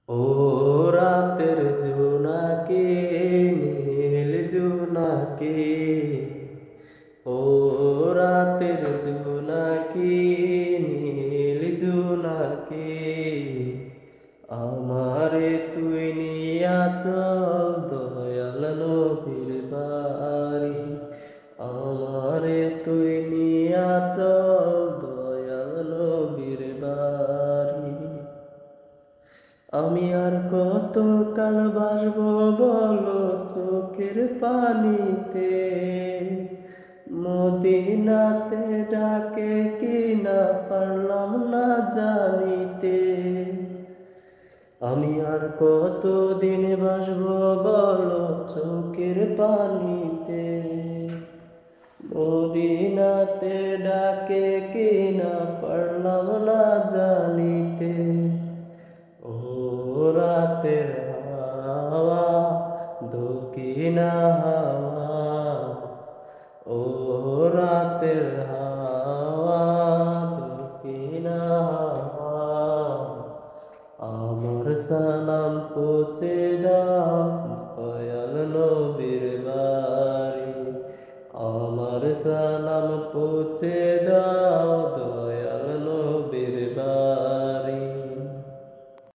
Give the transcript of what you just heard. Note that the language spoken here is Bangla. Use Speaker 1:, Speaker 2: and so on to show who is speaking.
Speaker 1: ও রাতের জোনাকি নীল জোনাকি, ও রাতের জোনাকি নীল জোনাকি, আমারে তুই নিয়া চল দয়াল নবীর বাড়ি, আমারে তুই নিয়া চল দয়াল নবীর বাড়ি। আমি আর কত কাল বাসবো বলো চোখের পানিতে, মদিনাতে ডাকে কিনা পারলাম না জানিতে। আমি আর কত দিন বাসবো বলো চোখের পানিতে, মদিনাতে ডাকে কিনা পারলাম না জানিতে। ও রাতের হাওয়া দক্ষিণা হাওয়া, ও রাতের হাওয়া দক্ষিণা হাওয়া, আমার সালাম পৌঁছে দাও দয়াল নবীর বাড়ি, আমার সালাম পৌঁছে দাও